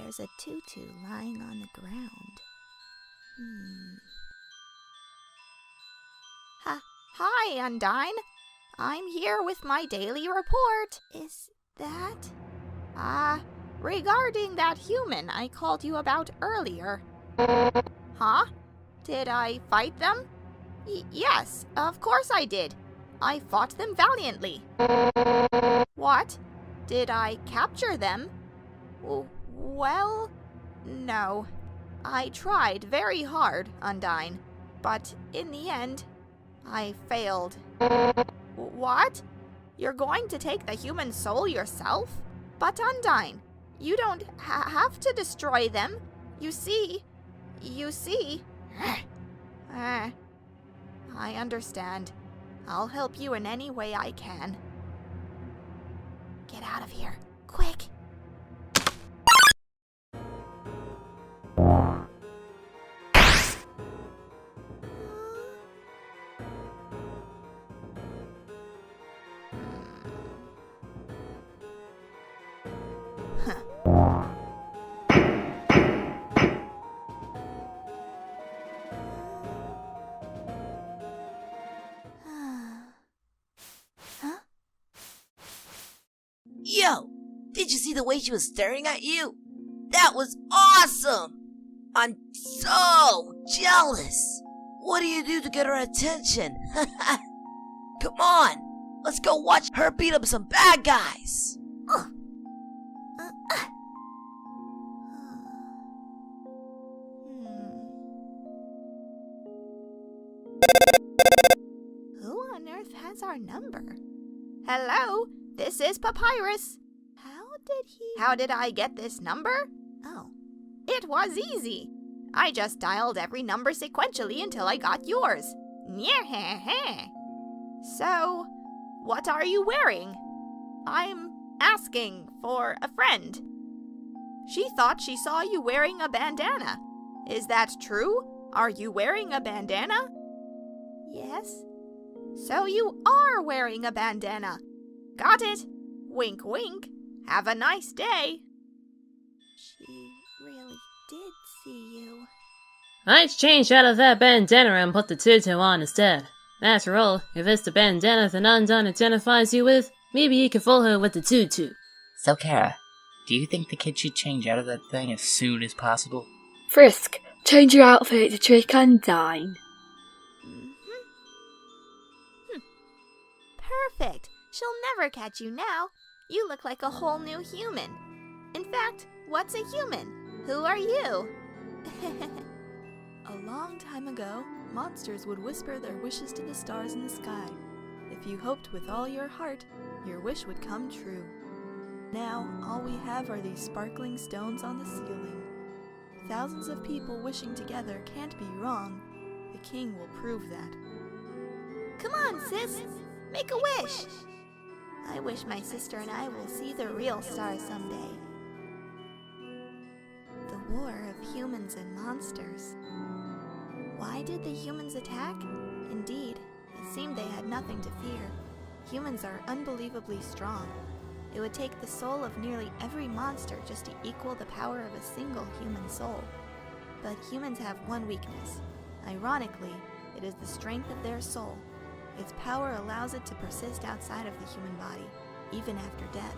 there's a tutu lying on the ground. Hi, Undine. I'm here with my daily report. Is that... regarding that human I called you about earlier. Huh? Did I fight them? Yes, of course I did. I fought them valiantly. What? Did I capture them? Well, no. I tried very hard, Undine, but in the end, I failed. What? You're going to take the human soul yourself? But Undine, you don't have to destroy them. You see... I understand. I'll help you in any way I can. Get out of here, quick! Yo, did you see the way she was staring at you? That was awesome! I'm so jealous! What do you do to get her attention? Come on, let's go watch her beat up some bad guys! Who on earth has our number? Hello? This is Papyrus. How did I get this number? Oh, it was easy. I just dialed every number sequentially until I got yours. So, what are you wearing? I'm asking for a friend. She thought she saw you wearing a bandana. Is that true? Are you wearing a bandana? Yes. So you are wearing a bandana. Got it. Wink, wink. Have a nice day. She really did see you. I'd change out of that bandana and put the tutu on instead. After all, if it's the bandana that Undine identifies you with, maybe you can fool her with the tutu. So, Kara, do you think the kid should change out of that thing as soon as possible? Frisk, change your outfit to trick Undine. Perfect. She'll never catch you now. You look like a whole new human. In fact, what's a human? Who are you? A long time ago, monsters would whisper their wishes to the stars in the sky. If you hoped with all your heart, your wish would come true. Now, all we have are these sparkling stones on the ceiling. Thousands of people wishing together can't be wrong. The king will prove that. Come on, sis. Make a wish. I wish my sister and I will see the real stars someday. The war of humans and monsters. Why did the humans attack? Indeed, it seemed they had nothing to fear. Humans are unbelievably strong. It would take the soul of nearly every monster just to equal the power of a single human soul. But humans have one weakness. Ironically, it is the strength of their soul. Its power allows it to persist outside of the human body, even after death.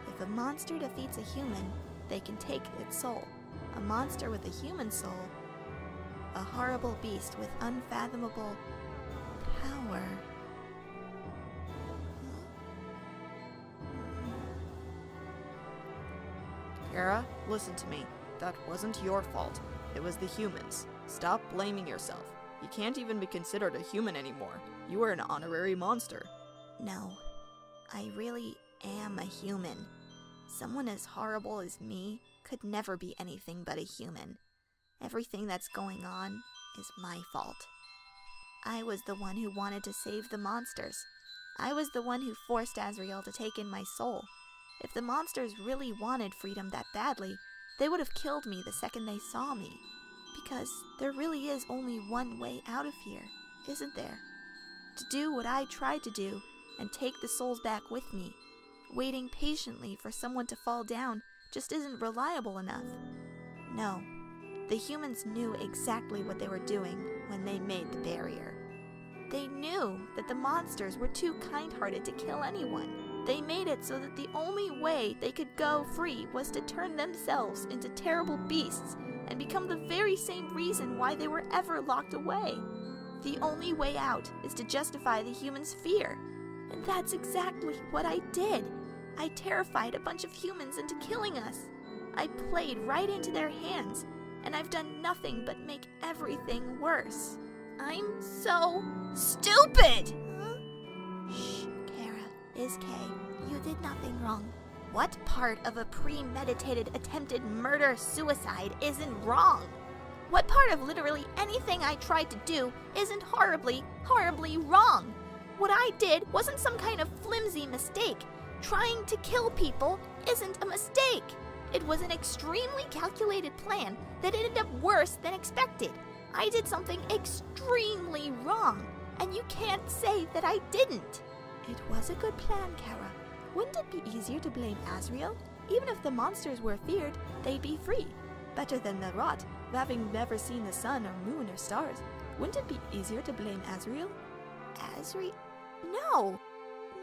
If a monster defeats a human, they can take its soul. A monster with a human soul, a horrible beast with unfathomable power. Kara, listen to me. That wasn't your fault. It was the humans. Stop blaming yourself. You can't even be considered a human anymore. You are an honorary monster. No, I really am a human. Someone as horrible as me could never be anything but a human. Everything that's going on is my fault. I was the one who wanted to save the monsters. I was the one who forced Azrael to take in my soul. If the monsters really wanted freedom that badly, they would have killed me the second they saw me. Because there really is only one way out of here, isn't there? To do what I tried to do and take the souls back with me, waiting patiently for someone to fall down just isn't reliable enough. No, the humans knew exactly what they were doing when they made the barrier. They knew that the monsters were too kind-hearted to kill anyone. They made it so that the only way they could go free was to turn themselves into terrible beasts and become the very same reason why they were ever locked away. The only way out is to justify the humans' fear. And that's exactly what I did. I terrified a bunch of humans into killing us. I played right into their hands, and I've done nothing but make everything worse. I'm so stupid! Huh? Shh, Kara, is Kay. You did nothing wrong. What part of a premeditated attempted murder-suicide isn't wrong? What part of literally anything I tried to do isn't horribly, horribly wrong? What I did wasn't some kind of flimsy mistake. Trying to kill people isn't a mistake. It was an extremely calculated plan that ended up worse than expected. I did something extremely wrong, and you can't say that I didn't. It was a good plan, Kara. Wouldn't it be easier to blame Asriel? Even if the monsters were feared, they'd be free. Better than the rot, having never seen the sun or moon or stars. Wouldn't it be easier to blame Asriel? Asriel?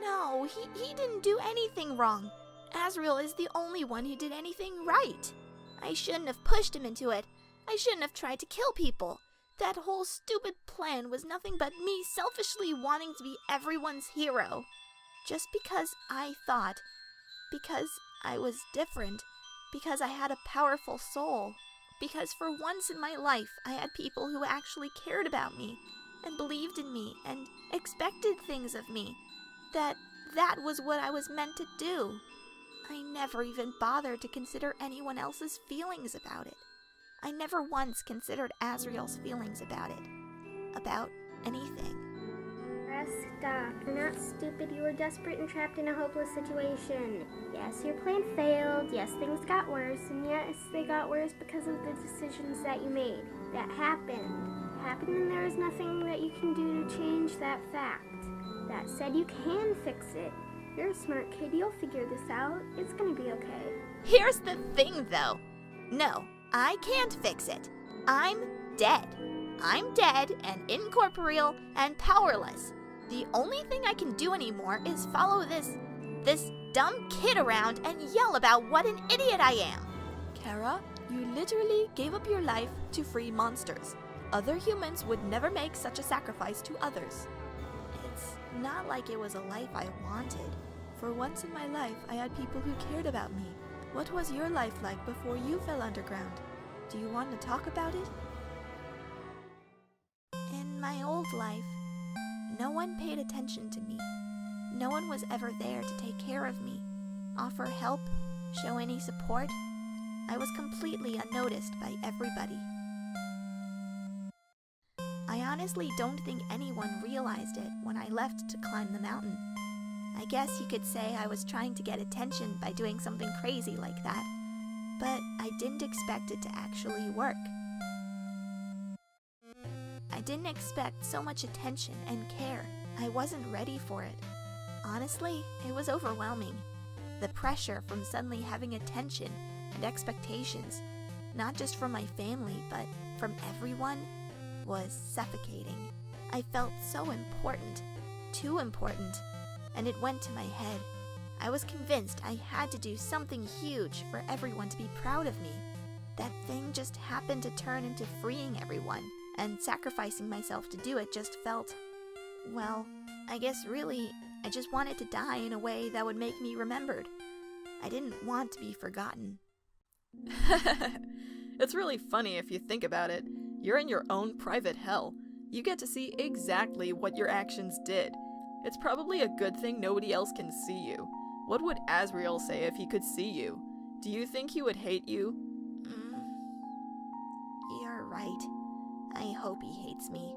No, he didn't do anything wrong. Asriel is the only one who did anything right. I shouldn't have pushed him into it. I shouldn't have tried to kill people. That whole stupid plan was nothing but me selfishly wanting to be everyone's hero. Just because I thought, because I was different, because I had a powerful soul, because for once in my life I had people who actually cared about me and believed in me and expected things of me, that was what I was meant to do. I never even bothered to consider anyone else's feelings about it. I never once considered Asriel's feelings about it. About anything. Stop. You're not stupid. You were desperate and trapped in a hopeless situation. Yes, your plan failed. Yes, things got worse. And yes, they got worse because of the decisions that you made. That happened and there is nothing that you can do to change that fact. That said, you can fix it. You're a smart kid. You'll figure this out. It's gonna be okay. Here's the thing, though. No, I can't fix it. I'm dead. I'm dead and incorporeal and powerless. The only thing I can do anymore is follow this dumb kid around and yell about what an idiot I am. Kara, you literally gave up your life to free monsters. Other humans would never make such a sacrifice to others. It's not like it was a life I wanted. For once in my life, I had people who cared about me. What was your life like before you fell underground? Do you want to talk about it? In my old life, no one paid attention to me. No one was ever there to take care of me, offer help, show any support. I was completely unnoticed by everybody. I honestly don't think anyone realized it when I left to climb the mountain. I guess you could say I was trying to get attention by doing something crazy like that, but I didn't expect it to actually work. I didn't expect so much attention and care. I wasn't ready for it. Honestly, it was overwhelming. The pressure from suddenly having attention and expectations, not just from my family, but from everyone, was suffocating. I felt so important, too important, and it went to my head. I was convinced I had to do something huge for everyone to be proud of me. That thing just happened to turn into freeing everyone, and sacrificing myself to do it just felt, well, I guess really, I just wanted to die in a way that would make me remembered. I didn't want to be forgotten. It's really funny if you think about it. You're in your own private hell. You get to see exactly what your actions did. It's probably a good thing nobody else can see you. What would Asriel say if he could see you? Do you think he would hate you? You're right. I hope he hates me.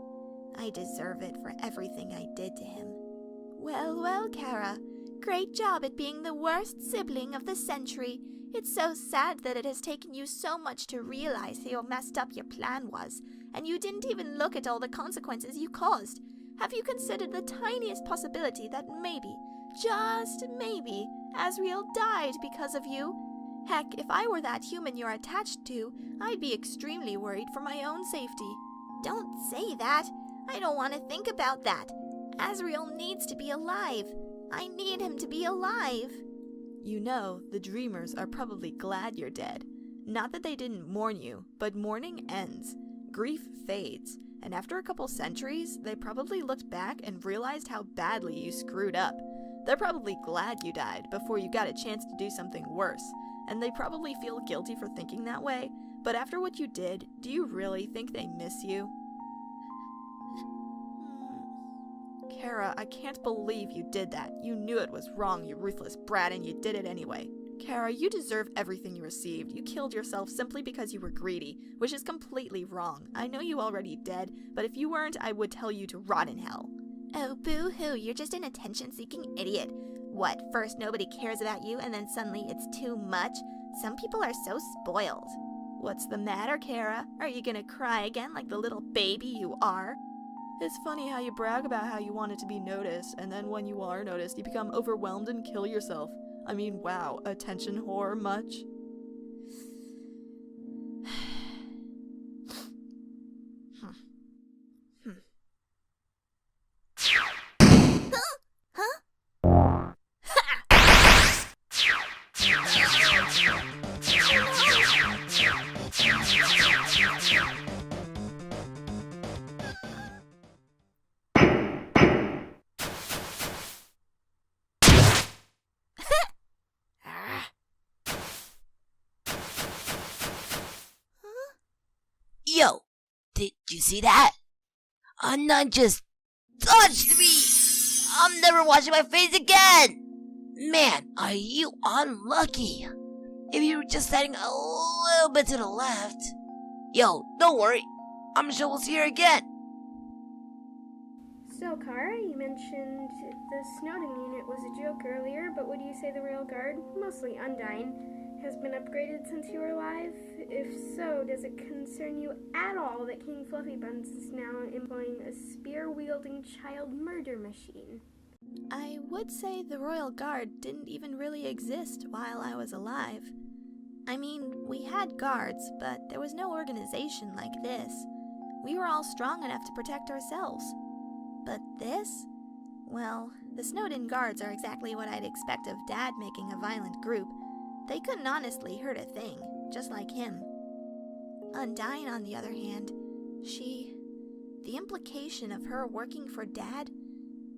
I deserve it for everything I did to him. Well, Kara. Great job at being the worst sibling of the century. It's so sad that it has taken you so much to realize how messed up your plan was, and you didn't even look at all the consequences you caused. Have you considered the tiniest possibility that maybe, just maybe, Asriel died because of you? Heck, if I were that human you're attached to, I'd be extremely worried for my own safety. Don't say that. I don't want to think about that. Azrael needs to be alive. I need him to be alive. You know, the dreamers are probably glad you're dead. Not that they didn't mourn you, but mourning ends. Grief fades, and after a couple centuries, they probably looked back and realized how badly you screwed up. They're probably glad you died before you got a chance to do something worse, and they probably feel guilty for thinking that way, but after what you did, do you really think they miss you? Kara, I can't believe you did that. You knew it was wrong, you ruthless brat, and you did it anyway. Kara, you deserve everything you received. You killed yourself simply because you were greedy, which is completely wrong. I know you already dead, but if you weren't, I would tell you to rot in hell. Oh, boo-hoo, you're just an attention-seeking idiot. What, first nobody cares about you, and then suddenly it's too much? Some people are so spoiled. What's the matter, Kara? Are you gonna cry again like the little baby you are? It's funny how you brag about how you wanted to be noticed, and then when you are noticed, you become overwhelmed and kill yourself. I mean, wow, attention whore much? Yo, did you see that? A nun just touched me! I'm never washing my face again! Man, are you unlucky? If you were just standing a little bit to the left. Yo, don't worry. I'm sure we'll see her again. So, Kara, you mentioned the Snowden unit was a joke earlier, but would you say the Royal Guard, mostly Undyne, has been upgraded since you were alive? If so, does it concern you at all that King Fluffy Buns is now employing a spear-wielding child murder machine? I would say the Royal Guard didn't even really exist while I was alive. I mean, we had guards, but there was no organization like this. We were all strong enough to protect ourselves. But this? Well, the Snowden guards are exactly what I'd expect of Dad making a violent group. They couldn't honestly hurt a thing, just like him. Undyne, on the other hand, the implication of her working for Dad,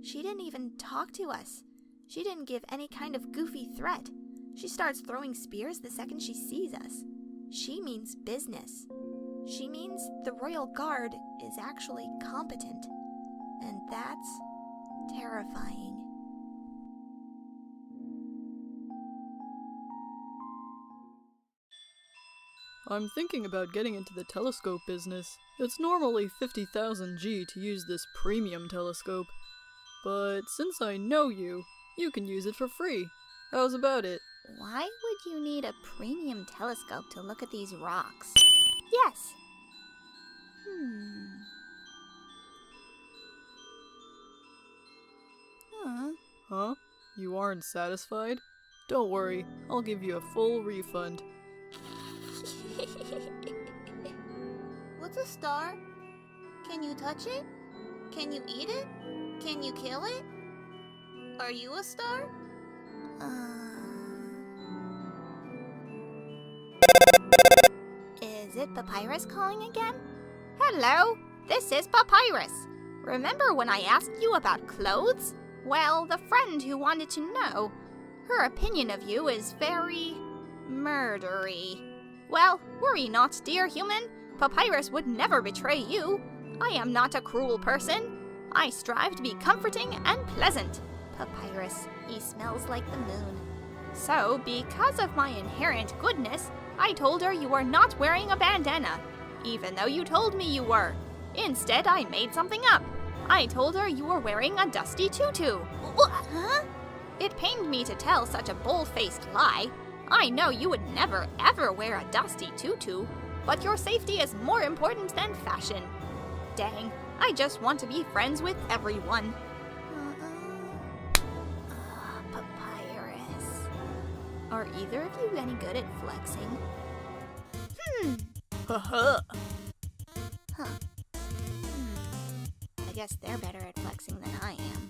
she didn't even talk to us. She didn't give any kind of goofy threat. She starts throwing spears the second she sees us. She means business. She means the Royal Guard is actually competent. And that's terrifying. I'm thinking about getting into the telescope business. It's normally 50,000 G to use this premium telescope. But since I know you can use it for free. How's about it? Why would you need a premium telescope to look at these rocks? Yes. Huh? You aren't satisfied? Don't worry, I'll give you a full refund. What's a star? Can you touch it? Can you eat it? Can you kill it? Are you a star? Is it Papyrus calling again? Hello, this is Papyrus. Remember when I asked you about clothes? Well, the friend who wanted to know, her opinion of you is very murdery. Well, worry not, dear human. Papyrus would never betray you. I am not a cruel person. I strive to be comforting and pleasant. Papyrus, he smells like the moon. So, because of my inherent goodness, I told her you were not wearing a bandana, even though you told me you were. Instead, I made something up. I told her you were wearing a dusty tutu. Huh? It pained me to tell such a bold-faced lie. I know you would never, ever wear a dusty tutu, but your safety is more important than fashion. Dang, I just want to be friends with everyone. Papyrus. Are either of you any good at flexing? Haha! Huh. I guess they're better at flexing than I am.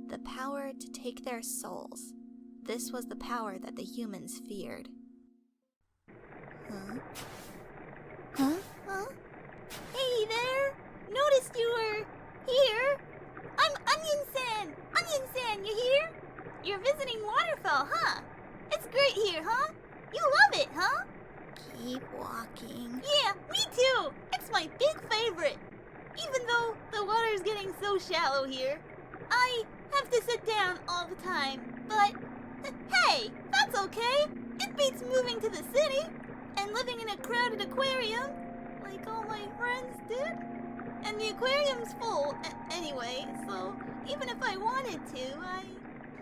The power to take their souls. This was the power that the humans feared. Huh? Huh? Hey there! Noticed you were here! I'm Onion San! Onion San, you here? You're visiting Waterfall, huh? It's great here, huh? You love it, huh? Keep walking. Yeah, me too! It's my big favorite! Even though the water's getting so shallow here, I have to sit down all the time, but hey, that's okay! It beats moving to the city and living in a crowded aquarium like all my friends did. And the aquarium's full anyway, so even if I wanted to,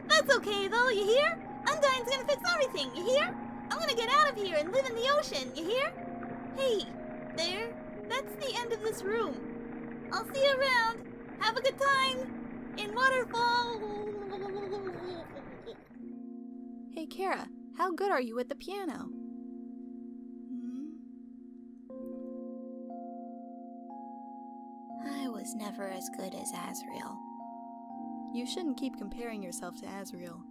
That's okay though, you hear? Undyne's gonna fix everything, you hear? I'm gonna get out of here and live in the ocean, you hear? Hey, there, that's the end of this room. I'll see you around. Have a good time in Waterfall. Hey Kara, how good are you at the piano? I was never as good as Asriel. You shouldn't keep comparing yourself to Asriel.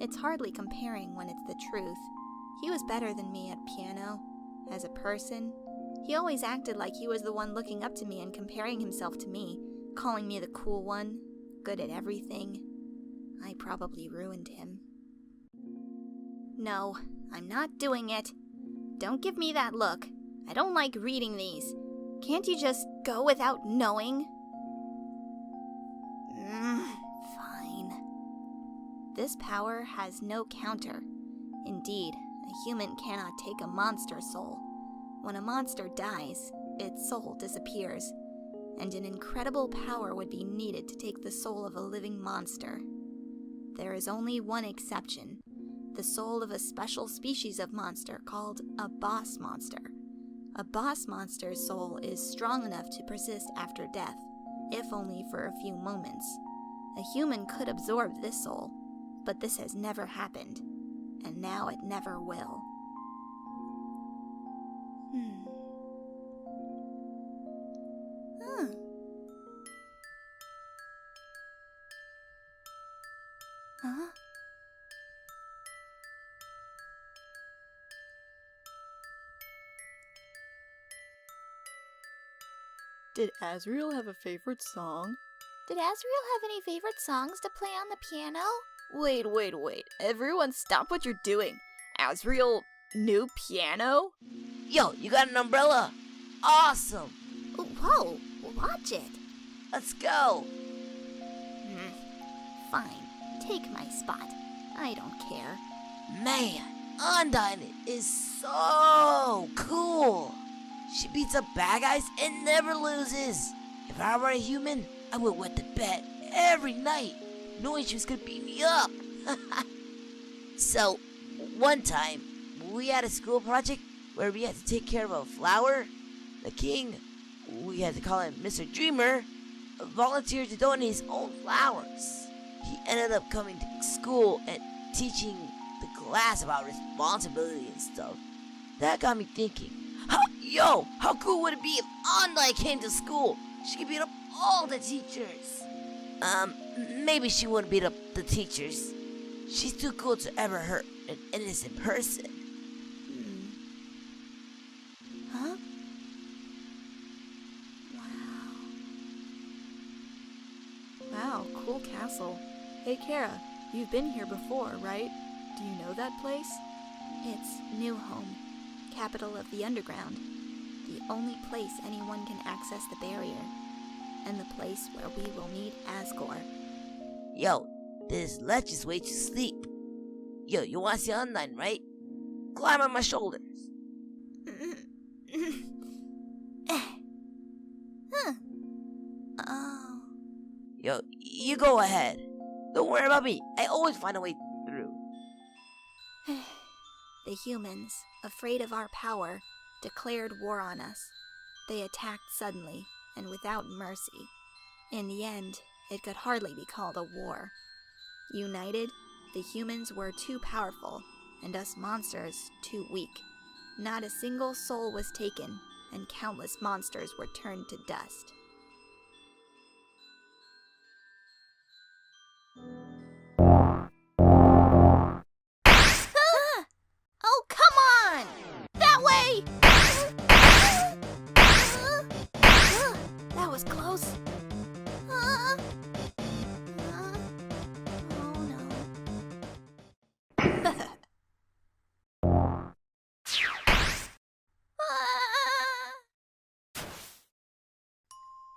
It's hardly comparing when it's the truth. He was better than me at piano. As a person, he always acted like he was the one looking up to me and comparing himself to me, calling me the cool one, good at everything. I probably ruined him. No, I'm not doing it. Don't give me that look. I don't like reading these. Can't you just go without knowing? Fine. This power has no counter. Indeed, a human cannot take a monster soul. When a monster dies, its soul disappears, and an incredible power would be needed to take the soul of a living monster. There is only one exception, the soul of a special species of monster called a boss monster. A boss monster's soul is strong enough to persist after death, if only for a few moments. A human could absorb this soul, but this has never happened, and now it never will. Huh? Did Asriel have a favorite song? Did Asriel have any favorite songs to play on the piano? Wait. Everyone stop what you're doing. Asriel knew piano? Yo, you got an umbrella? Awesome! Whoa, watch it. Let's go! Fine, take my spot. I don't care. Man, Undyne is so cool! She beats up bad guys and never loses. If I were a human, I would wet the bed every night, knowing she was gonna beat me up. So, one time, we had a school project where we had to take care of a flower. The king, we had to call him Mr. Dreamer, volunteered to donate his own flowers. He ended up coming to school and teaching the class about responsibility and stuff. That got me thinking, how cool would it be if Undyne came to school? She could beat up all the teachers. Maybe she wouldn't beat up the teachers. She's too cool to ever hurt an innocent person. Huh? Wow, cool castle. Hey Kara, you've been here before, right? Do you know that place? It's New Home, capital of the underground. The only place anyone can access the barrier. And the place where we will meet Asgore. Yo, this ledge is way too steep. Yo, you wanna see Undyne, right? Climb on my shoulders. Oh. Yo, you go ahead. Don't worry about me. I always find a way through. The humans, afraid of our power, declared war on us. They attacked suddenly and without mercy. In the end, it could hardly be called a war. United, the humans were too powerful, and us monsters too weak. Not a single soul was taken, and countless monsters were turned to dust. Oh, come on! That way! That was close. Oh no.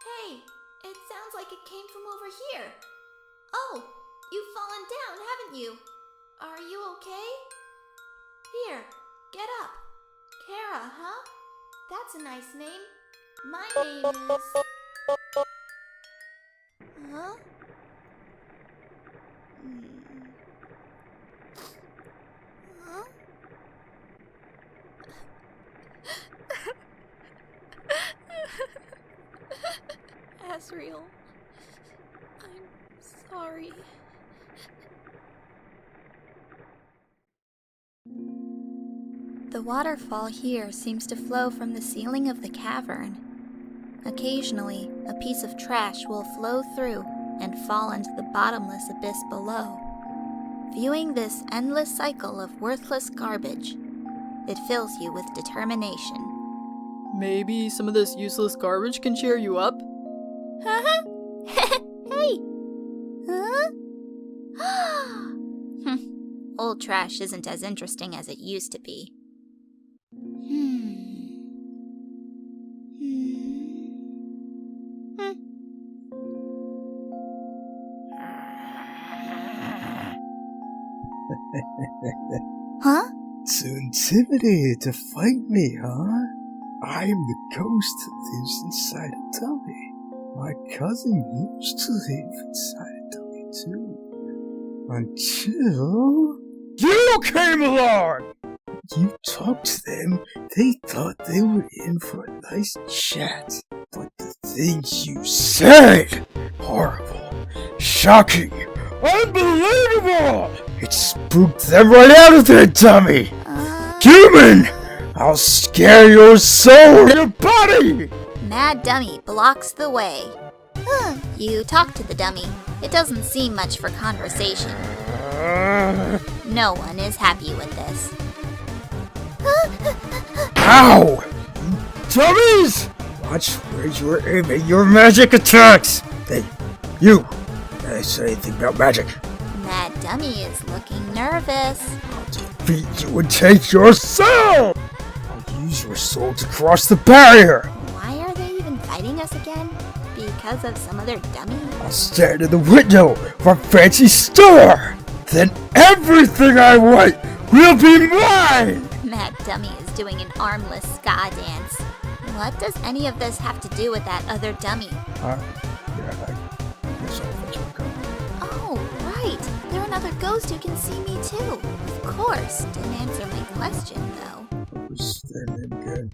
Hey, it sounds like it came from over here. Oh, you've fallen down, haven't you? Are you okay? Here, get up. Kara, huh? That's a nice name. My name is... Huh? Huh? Asriel, I'm sorry. The waterfall here seems to flow from the ceiling of the cavern. Occasionally, a piece of trash will flow through and fall into the bottomless abyss below. Viewing this endless cycle of worthless garbage, it fills you with determination. Maybe some of this useless garbage can cheer you up? Huh? Hey! Huh? Old trash isn't as interesting as it used to be. Huh? Too intimidated to fight me, huh? I'm the ghost that lives inside a dummy. My cousin used to live inside a dummy too. Until... you came along! You talked to them, they thought they were in for a nice chat. But the things you said! Horrible, shocking, unbelievable! It spooked them right out of their dummy! Human! I'll scare your soul in your body! Mad Dummy blocks the way. You talk to the dummy. It doesn't seem much for conversation. No one is happy with this. Ow! You dummies! Watch where you're aiming your magic attacks! Hey, you! Did I say anything about magic? Mad Dummy is looking nervous. I'll defeat you and take your soul! I'll use your soul to cross the barrier! Why are they even fighting us again? Because of some other dummy? I'll stand in the window of a fancy store! Then everything I want will be mine! Mad Dummy is doing an armless ska dance. What does any of this have to do with that other dummy? Yeah, I guess I'll let you go. Oh, right. They're another ghost who can see me too. Of course. Didn't answer my question, though. What was their name again?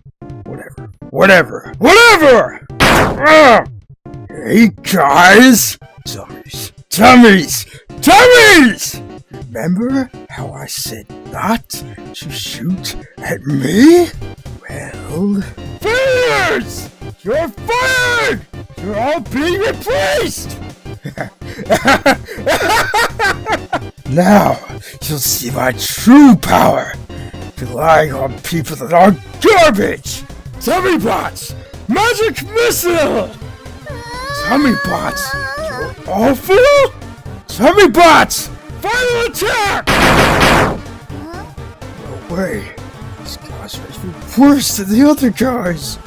Whatever! Hey guys! Dummies! Remember how I said not to shoot at me? Well... failures! You're fired! You're all being replaced! Now, you'll see my true power! Relying on people that are garbage! Dummy bots! Magic missile! Dummy bots! You're awful? Dummy bots! Final attack! No way. These guys are even worse than the other guys.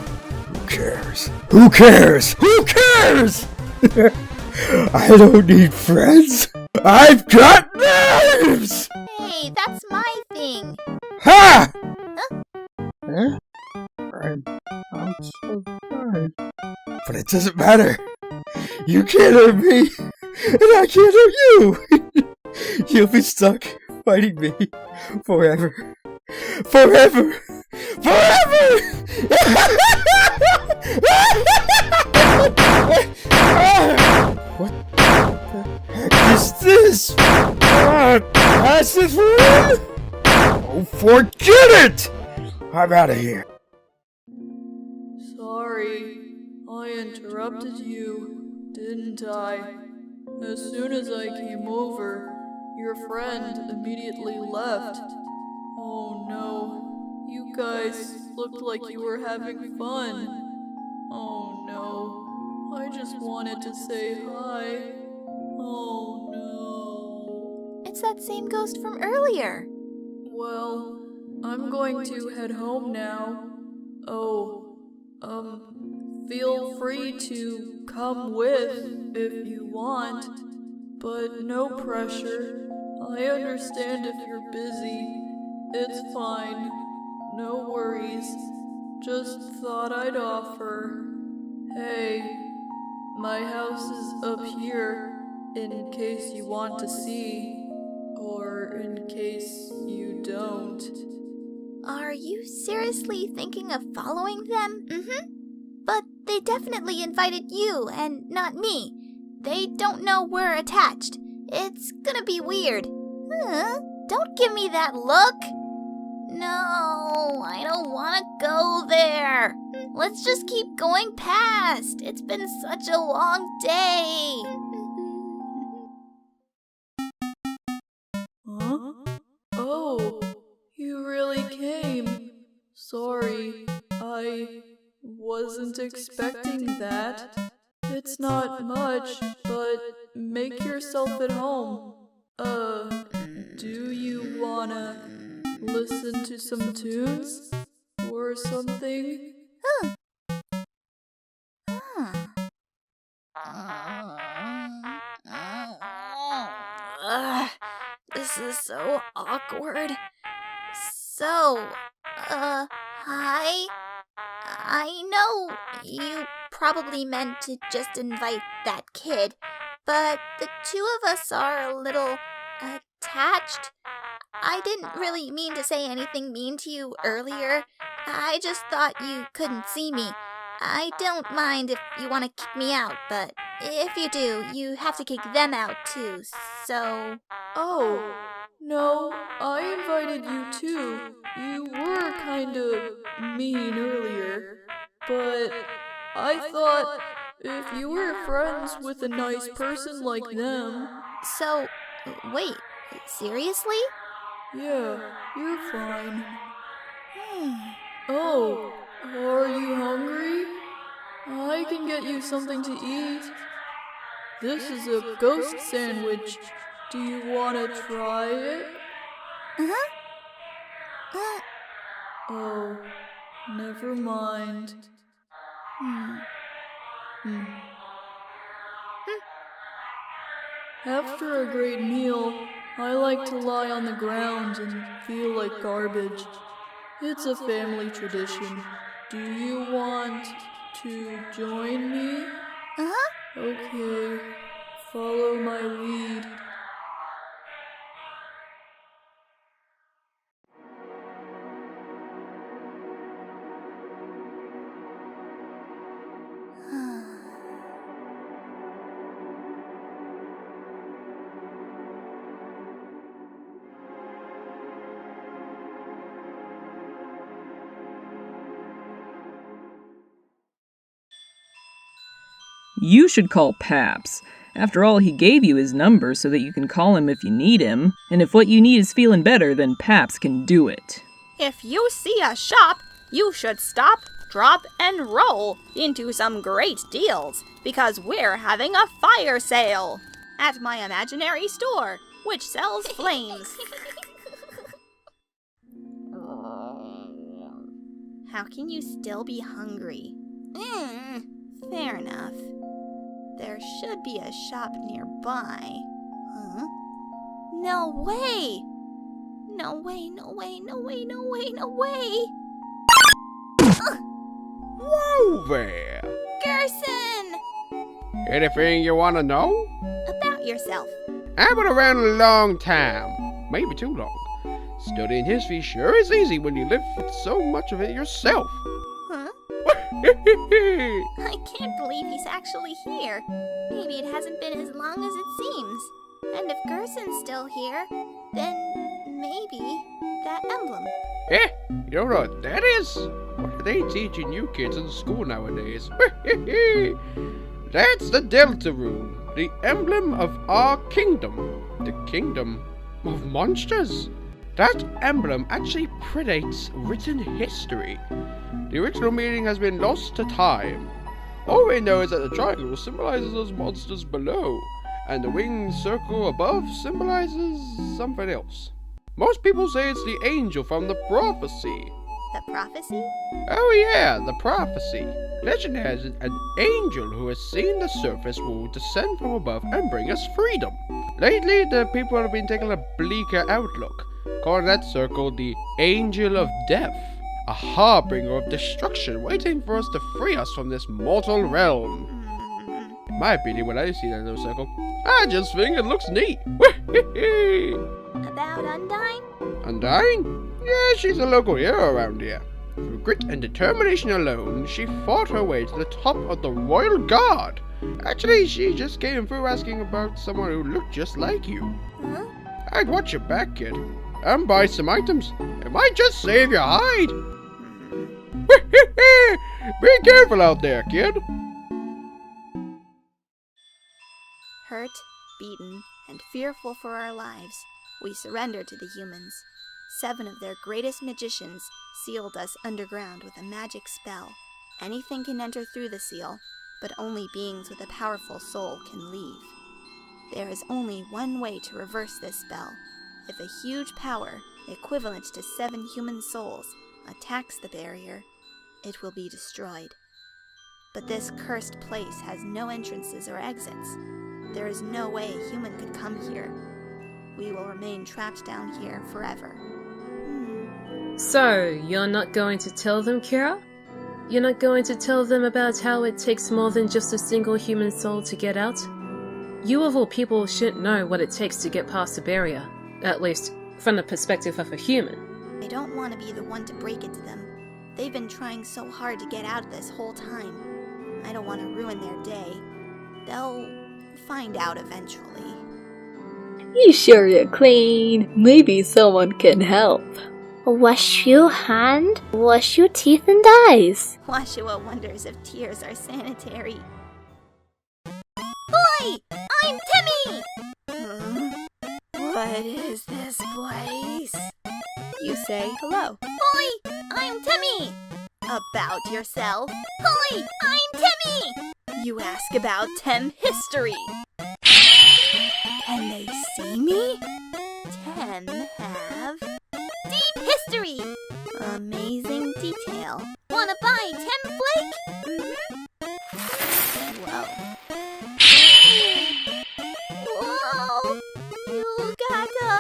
Who cares? I don't need friends. I've got knives! Hey, that's my thing. Ha! Huh? I'm so fine. But it doesn't matter. You can't hurt me, and I can't hurt you. You'll be stuck fighting me forever. What the heck is this? Catherine? Oh, forget it! I'm out of here. Sorry, I interrupted you, didn't I? As soon as I came over, your friend immediately left. Oh no, you guys looked like you were having fun. Oh no, I just wanted to say hi. Oh no. It's that same ghost from earlier. Well, I'm going to head home now. Oh, feel free to come with if you want, but no pressure. I understand if you're busy. It's fine. No worries. Just thought I'd offer. Hey, my house is up here, in case you want to see, or in case you don't. Are you seriously thinking of following them? Mm-hmm. But they definitely invited you and not me. They don't know we're attached. It's gonna be weird. Don't give me that look. No, I don't want to go there. Let's just keep going past. It's been such a long day. Huh? Oh, you really came. Sorry, I wasn't expecting that. It's not much, but make yourself at home. Do you wanna listen to some tunes? Or something? This is so awkward. So, hi? I know you probably meant to just invite that kid, but the two of us are a little attached. I didn't really mean to say anything mean to you earlier. I just thought you couldn't see me. I don't mind if you want to kick me out, but if you do, you have to kick them out too, so... Oh, no, I invited you too. You were kind of mean earlier, but I thought if you were friends with a nice person like them... So, wait, seriously? Yeah, you're fine. Oh, are you hungry? I can get you something to eat. This is a ghost sandwich. Do you want to try it? Oh, never mind. After a great meal, I like to lie on the ground and feel like garbage. It's a family tradition. Do you want to join me? Okay, follow my lead. You should call Paps. After all, he gave you his number so that you can call him if you need him. And if what you need is feeling better, then Paps can do it. If you see a shop, you should stop, drop, and roll into some great deals, because we're having a fire sale at my imaginary store, which sells flames. How can you still be hungry? Fair enough. There should be a shop nearby. No way! No way, no way, no way, no way, no way! Whoa there! Gerson! Anything you want to know? About yourself. I've been around a long time. Maybe too long. Studying history sure is easy when you live with so much of it yourself. I can't believe he's actually here. Maybe it hasn't been as long as it seems. And if Gerson's still here, then Maybe that emblem. Eh? You don't know what that is? What are they teaching you kids in school nowadays? That's the Delta Rune, the emblem of our kingdom. The kingdom of monsters. That emblem actually predates written history. The original meaning has been lost to time. All we know is that the triangle symbolizes those monsters below, and the winged circle above symbolizes something else. Most people say it's the angel from the prophecy. The prophecy? Oh yeah, the prophecy. Legend has it an angel who has seen the surface will descend from above and bring us freedom. Lately, the people have been taking a bleaker outlook, calling that circle the Angel of Death, a harbinger of destruction waiting for us to free us from this mortal realm. In my opinion, when I see that little circle, I just think it looks neat. About Undyne? Undyne? Yeah, she's a local hero around here. Through grit and determination alone, she fought her way to the top of the Royal Guard. Actually, she just came through asking about someone who looked just like you. Huh? I'd watch your back, kid, and buy some items. It might just save your hide. Be careful out there, kid. Hurt, beaten, and fearful for our lives, we surrendered to the humans. 7 of their greatest magicians sealed us underground with a magic spell. Anything can enter through the seal, but only beings with a powerful soul can leave. There is only one way to reverse this spell. If a huge power, equivalent to 7 human souls, attacks the barrier, it will be destroyed. But this cursed place has no entrances or exits. There is no way a human could come here. We will remain trapped down here forever. So, you're not going to tell them, Kira? You're not going to tell them about how it takes more than just a single human soul to get out? You of all people shouldn't know what it takes to get past the barrier, at least from the perspective of a human. I don't want to be the one to break it to them. They've been trying so hard to get out this whole time. I don't want to ruin their day. They'll find out eventually. You sure you're clean? Maybe someone can help. Wash your hand, wash your teeth and eyes. Washua wonders if tears are sanitary. Boy! I'm Timmy! What is this place? You say hello. Boy! I'm Timmy! About yourself. Hi! I'm Timmy! You ask about Tem history. Can they see me? Tem have deep history. Amazing detail. Wanna buy Tem Flake? Whoa. Whoa! You gotta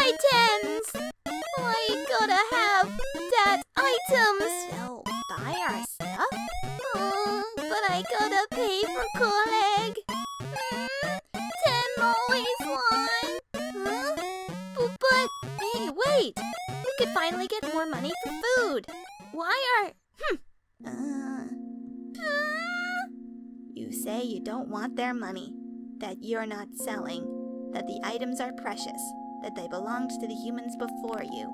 items. I gotta have that items. They'll buy our stuff. But I gotta pay for Coleg. Tem always won. But hey, wait! We could finally get more money for food. Why are You say you don't want their money, that you're not selling, that the items are precious, that they belonged to the humans before you,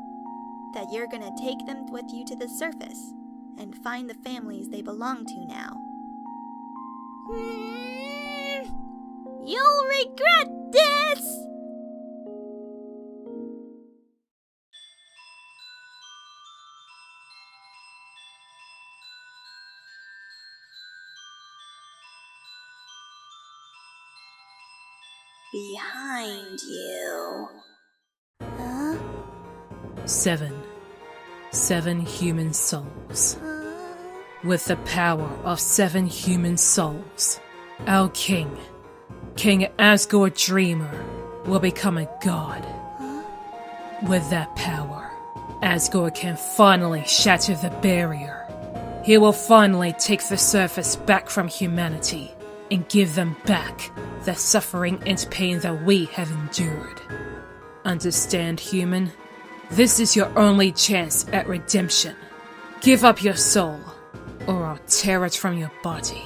that you're gonna take them with you to the surface and find the families they belong to now. You'll regret this! Behind you. Huh? 7. 7 human souls. With the power of 7 human souls, our king, King Asgore Dreamer, will become a god. With that power, Asgore can finally shatter the barrier. He will finally take the surface back from humanity and give them back the suffering and pain that we have endured. Understand, human? This is your only chance at redemption. Give up your soul, or I'll tear it from your body.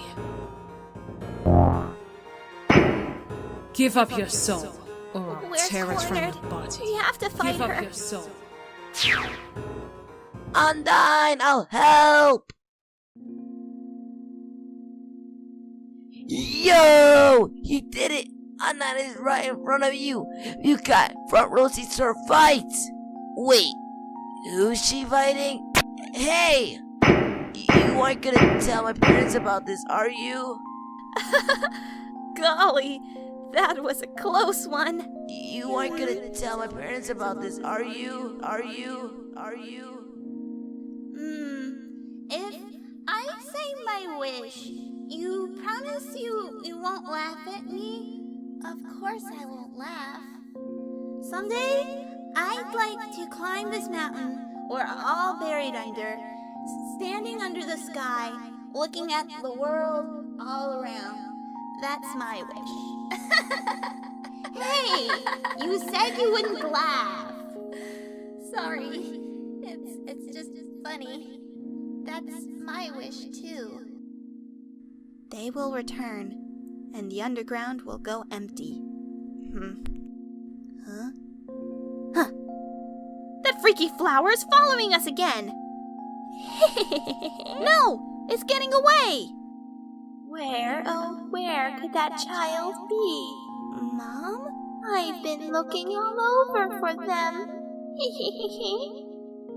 Give up your soul, or I'll We're tear it from cornered. your body. We have to fight Give her. up your soul. Undyne, I'll help! Yo! You did it! Undyne is right in front of you! You got front row seats to her fight! Wait, who's she fighting? Hey! You aren't gonna tell my parents about this, are you? Golly, that was a close one. You aren't gonna tell my parents about this, are you? If I say my wish, you promise you won't laugh at me? Of course I won't laugh. Someday, I'd like to climb this mountain we're all buried under, standing under the sky, looking at the world all around. That's my wish. Hey, you said you wouldn't laugh. Sorry, it's just funny. That's my wish too. They will return, and the underground will go empty. Huh? That freaky flower is following us again! No! It's getting away! Where, oh, where could that child be? Mom? I've been looking all over for them.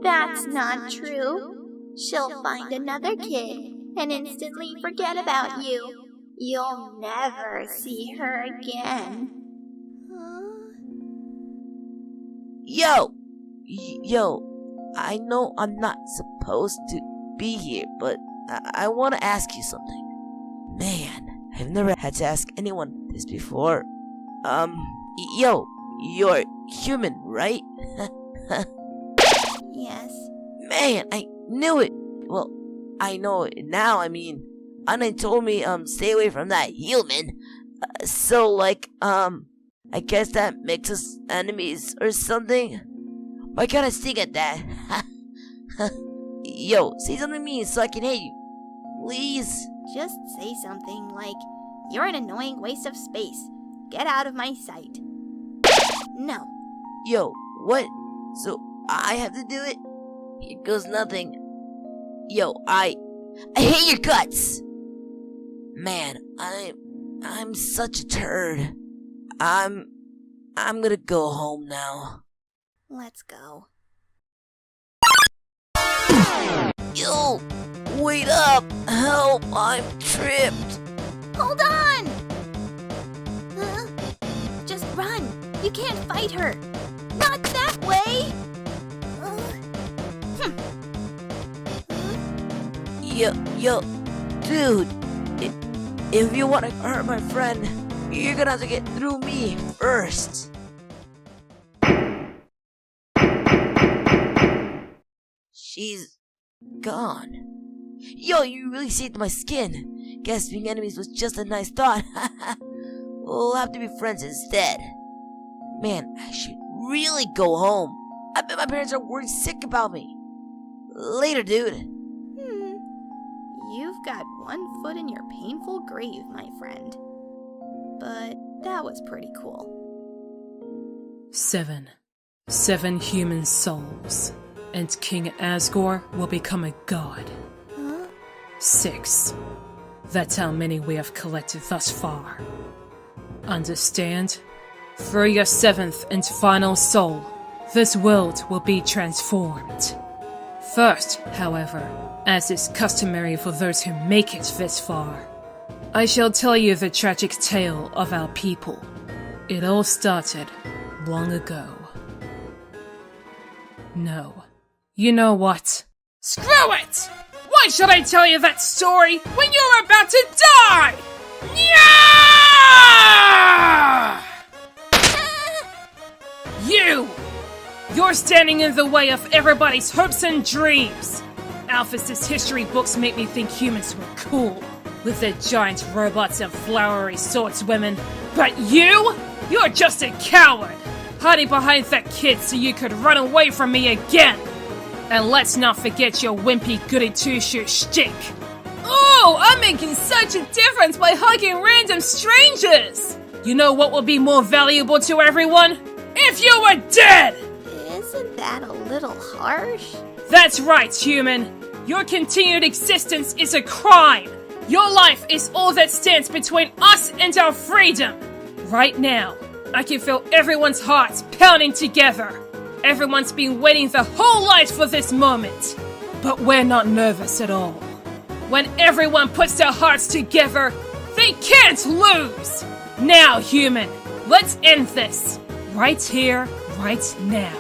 That's not true. She'll find another kid and instantly forget about you. You'll never see her again. Yo, I know I'm not supposed to be here, but I want to ask you something. Man, I've never had to ask anyone this before. Yo, you're human, right? Yes. Man, I knew it. Well, I know it now. I mean, Anna told me, stay away from that human. So, I guess that makes us enemies or something. Why can't I sting at that? Yo, say something mean so I can hate you. Please. Just say something like, "You're an annoying waste of space. Get out of my sight." No. Yo, what? So I have to do it? Here goes nothing. Yo, I hate your guts. Man, I'm such a turd. I'm gonna go home now. Let's go. Yo, wait up! Help! I'm tripped. Hold on! Just run! You can't fight her! Not that way! Yo, dude, if you want to hurt my friend, you're gonna have to get through me first. She's gone. Yo, you really saved my skin. Guess being enemies was just a nice thought. We'll have to be friends instead. Man, I should really go home. I bet my parents are worried sick about me. Later, dude. You've got one foot in your painful grave, my friend. But that was pretty cool. 7. 7 human souls, and King Asgore will become a god. 6. That's how many we have collected thus far. Understand? Through your 7th and final soul, this world will be transformed. First, however, as is customary for those who make it this far, I shall tell you the tragic tale of our people. It all started long ago. No. You know what? Screw it! Why should I tell you that story when you're about to die? Yeah! You're standing in the way of everybody's hopes and dreams. Alphys's history books make me think humans were cool, with their giant robots and flowery swordswomen. But you're just a coward, hiding behind that kid so you could run away from me again. And let's not forget your wimpy goody two-shoes shtick. Oh, I'm making such a difference by hugging random strangers. You know what would be more valuable to everyone? If you were dead! Isn't that a little harsh? That's right, human. Your continued existence is a crime. Your life is all that stands between us and our freedom. Right now, I can feel everyone's hearts pounding together. Everyone's been waiting their whole lives for this moment. But we're not nervous at all. When everyone puts their hearts together, they can't lose! Now, human, let's end this. Right here, right now.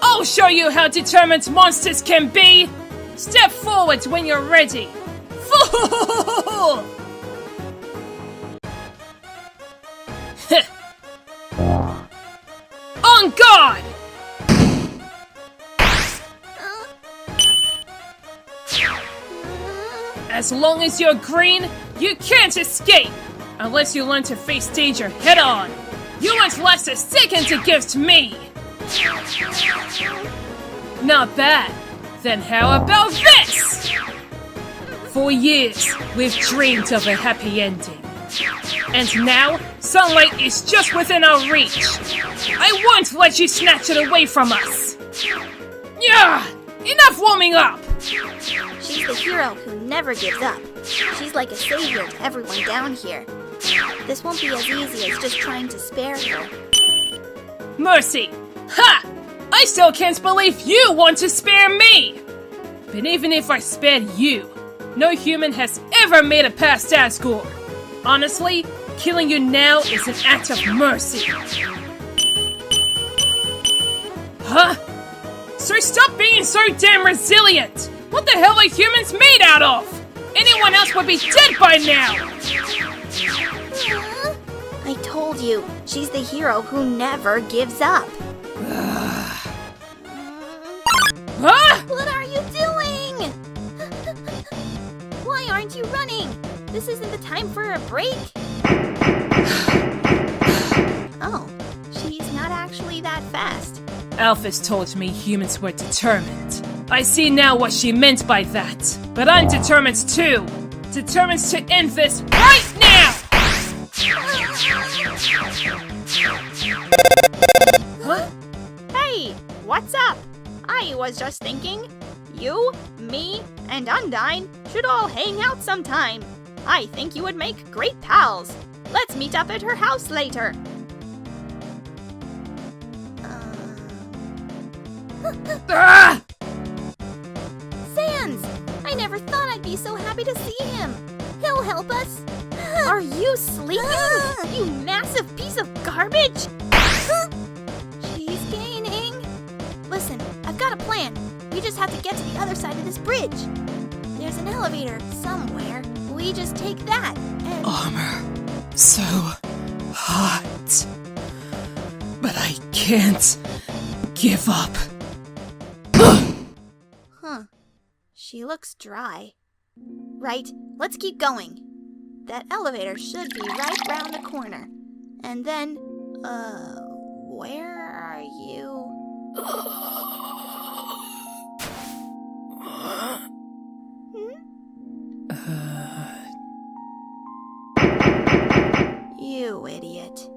I'll show you how determined monsters can be! Step forward when you're ready. Fool! On guard! As long as you're green, you can't escape! Unless you learn to face danger head-on. You won't last a second against me! Not bad. Then how about this? For years, we've dreamed of a happy ending. And now, sunlight is just within our reach. I won't let you snatch it away from us. Yeah! Enough warming up! She's the hero who never gives up. She's like a savior to everyone down here. This won't be as easy as just trying to spare her. Mercy! Ha! I still can't believe you want to spare me! But even if I spared you, no human has ever made it past Asgore. Honestly, killing you now is an act of mercy. Huh? So stop being so damn resilient! What the hell are humans made out of? Anyone else would be dead by now! I told you, she's the hero who never gives up. Huh? What are you doing? Why aren't you running? This isn't the time for a break. Oh, she's not actually that fast. Alphys told me humans were determined. I see now what she meant by that. But I'm determined too. Determined to end this right now! Huh? Hey, what's up? I was just thinking, you, me, and Undyne should all hang out sometime. I think you would make great pals. Let's meet up at her house later. Ah! Sans! I never thought I'd be so happy to see him. He'll help us. Are you sleeping, you massive piece of garbage? She's gaining. Listen, I've got a plan. We just have to get to the other side of this bridge. There's an elevator somewhere. We just take that and... Armor. So hot. But I can't give up. Huh. She looks dry. Right, let's keep going. That elevator should be right round the corner. And then, where are you? You idiot.